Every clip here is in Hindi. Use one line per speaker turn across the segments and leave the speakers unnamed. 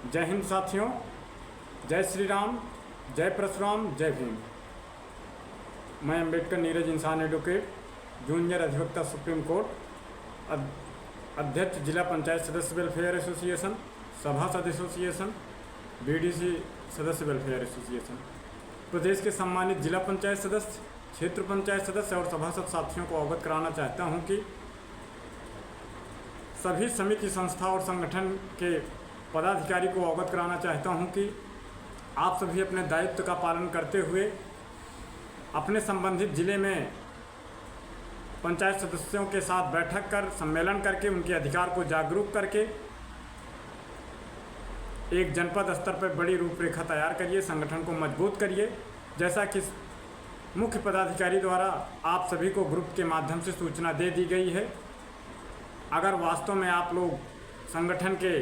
जय हिंद साथियों, जय श्री राम, जय परशुराम, जय भीम। मैं अम्बेडकर नीरज इंसान एडवोकेट, जूनियर अधिवक्ता सुप्रीम कोर्ट, अध्यक्ष जिला पंचायत सदस्य वेलफेयर एसोसिएशन, सभासद एसोसिएशन, बीडीसी सदस्य वेलफेयर एसोसिएशन, प्रदेश के सम्मानित जिला पंचायत सदस्य, क्षेत्र पंचायत सदस्य और सभासद साथियों को अवगत कराना चाहता हूं कि सभी समिति, संस्था और संगठन के पदाधिकारी को अवगत कराना चाहता हूं कि आप सभी अपने दायित्व का पालन करते हुए अपने संबंधित जिले में पंचायत सदस्यों के साथ बैठक कर, सम्मेलन करके उनके अधिकार को जागरूक करके एक जनपद स्तर पर बड़ी रूपरेखा तैयार करिए, संगठन को मजबूत करिए। जैसा कि मुख्य पदाधिकारी द्वारा आप सभी को ग्रुप के माध्यम से सूचना दे दी गई है। अगर वास्तव में आप लोग संगठन के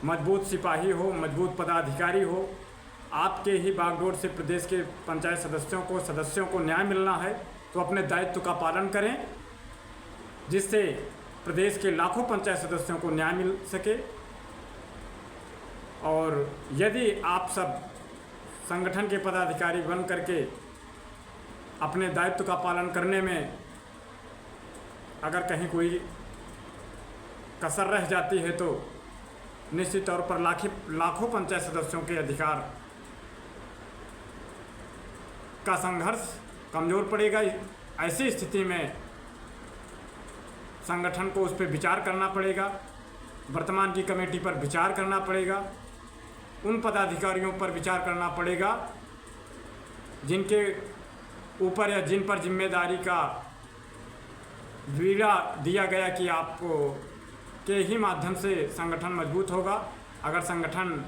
मजबूत सिपाही हो, मजबूत पदाधिकारी हो, आपके ही बागडोर से प्रदेश के पंचायत सदस्यों को न्याय मिलना है, तो अपने दायित्व का पालन करें, जिससे प्रदेश के लाखों पंचायत सदस्यों को न्याय मिल सके। और यदि आप सब संगठन के पदाधिकारी बन करके अपने दायित्व का पालन करने में अगर कहीं कोई कसर रह जाती है तो निश्चित तौर पर लाखों पंचायत सदस्यों के अधिकार का संघर्ष कमज़ोर पड़ेगा। ऐसी स्थिति में संगठन को उस पर विचार करना पड़ेगा, वर्तमान की कमेटी पर विचार करना पड़ेगा, उन पदाधिकारियों पर विचार करना पड़ेगा जिनके ऊपर या जिन पर जिम्मेदारी का बीड़ा दिया गया कि आपको के ही माध्यम से संगठन मजबूत होगा। अगर संगठन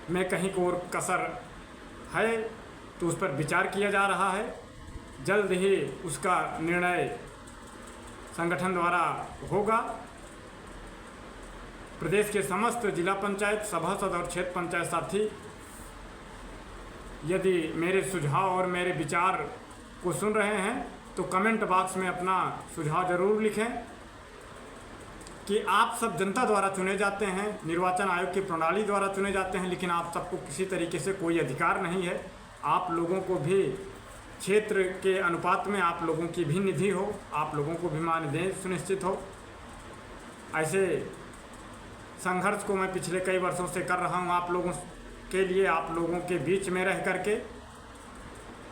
में कहीं को और कसर है तो उस पर विचार किया जा रहा है। जल्द ही उसका निर्णय संगठन द्वारा होगा। प्रदेश के समस्त जिला पंचायत, सभासद और क्षेत्र पंचायत साथी यदि मेरे सुझाव और मेरे विचार को सुन रहे हैं तो कमेंट बॉक्स में अपना सुझाव ज़रूर लिखें कि आप सब जनता द्वारा चुने जाते हैं, निर्वाचन आयोग की प्रणाली द्वारा चुने जाते हैं, लेकिन आप सबको किसी तरीके से कोई अधिकार नहीं है। आप लोगों को भी क्षेत्र के अनुपात में आप लोगों की भी निधि हो, आप लोगों को भी मानदेय सुनिश्चित हो। ऐसे संघर्ष को मैं पिछले कई वर्षों से कर रहा हूँ आप लोगों के लिए, आप लोगों के बीच में रह करके।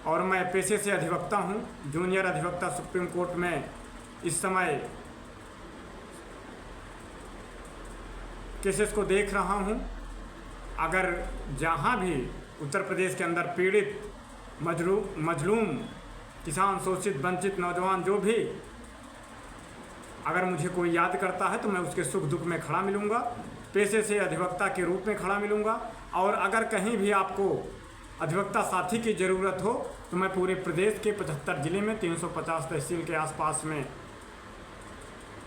और मैं पेशे से अधिवक्ता हूँ, जूनियर अधिवक्ता सुप्रीम कोर्ट में इस समय केसेस को देख रहा हूँ। अगर जहाँ भी उत्तर प्रदेश के अंदर पीड़ित, मजलूम, किसान, शोषित, वंचित, नौजवान जो भी अगर मुझे कोई याद करता है तो मैं उसके सुख दुख में खड़ा मिलूँगा, पेशे से अधिवक्ता के रूप में खड़ा मिलूँगा। और अगर कहीं भी आपको अधिवक्ता साथी की ज़रूरत हो तो मैं पूरे प्रदेश के 75 ज़िले में 350 तहसील के आसपास में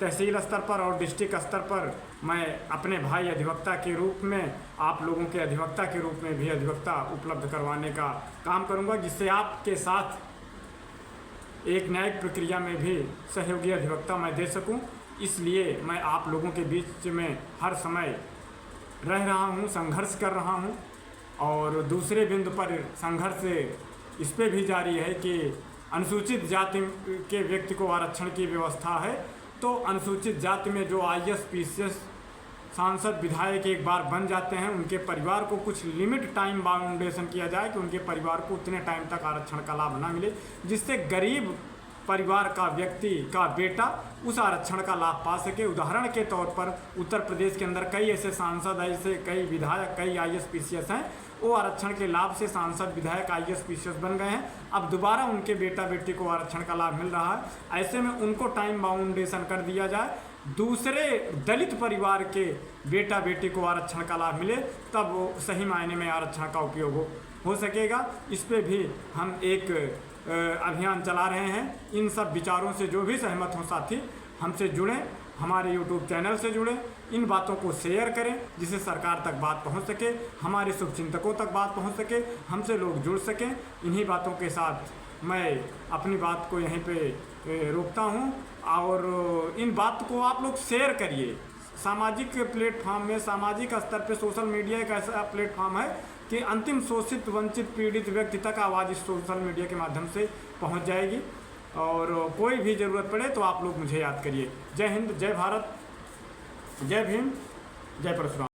तहसील स्तर पर और डिस्ट्रिक्ट स्तर पर मैं अपने भाई अधिवक्ता के रूप में, आप लोगों के अधिवक्ता के रूप में भी अधिवक्ता उपलब्ध करवाने का काम करूंगा, जिससे आपके साथ एक न्यायिक प्रक्रिया में भी सहयोगी अधिवक्ता मैं दे सकूं। इसलिए मैं आप लोगों के बीच में हर समय रह रहा हूं, संघर्ष कर रहा हूं। और दूसरे बिंदु पर संघर्ष इस पे भी जारी है कि अनुसूचित जाति के व्यक्ति को आरक्षण की व्यवस्था है, तो अनुसूचित जाति में जो आईएएस, पीसीएस, सांसद, विधायक एक बार बन जाते हैं, उनके परिवार को कुछ लिमिट टाइम बाउंडेशन किया जाए कि उनके परिवार को उतने टाइम तक आरक्षण का लाभ ना मिले, जिससे गरीब परिवार का व्यक्ति का बेटा उस आरक्षण का लाभ पा सके। उदाहरण के तौर पर उत्तर प्रदेश के अंदर कई ऐसे सांसद, ऐसे कई विधायक, कई आईएएस, पीसीएस हैं, वो आरक्षण के लाभ से सांसद, विधायक, आईएएस, पीसीएस बन गए हैं। अब दोबारा उनके बेटा बेटी को आरक्षण का लाभ मिल रहा है। ऐसे में उनको टाइम बाउंडेशन कर दिया जाए, दूसरे दलित परिवार के बेटा बेटी को आरक्षण का लाभ मिले, तब वो सही मायने में आरक्षण का उपयोग हो सकेगा। इस पर भी हम एक अभियान चला रहे हैं। इन सब विचारों से जो भी सहमत हों साथी हमसे जुड़ें, हमारे यूट्यूब चैनल से जुड़ें, इन बातों को शेयर करें जिससे सरकार तक बात पहुंच सके, हमारे शुभचिंतकों तक बात पहुंच सके, हमसे लोग जुड़ सकें। इन्हीं बातों के साथ मैं अपनी बात को यहीं पे रोकता हूं। और इन बात को आप लोग शेयर करिए, सामाजिक प्लेटफॉर्म में, सामाजिक स्तर पे सोशल मीडिया एक ऐसा प्लेटफॉर्म है कि अंतिम शोषित, वंचित, पीड़ित व्यक्ति तक आवाज़ इस सोशल मीडिया के माध्यम से पहुंच जाएगी। और कोई भी ज़रूरत पड़े तो आप लोग मुझे याद करिए। जय हिंद, जय भारत, जय भीम, जय परशुराम।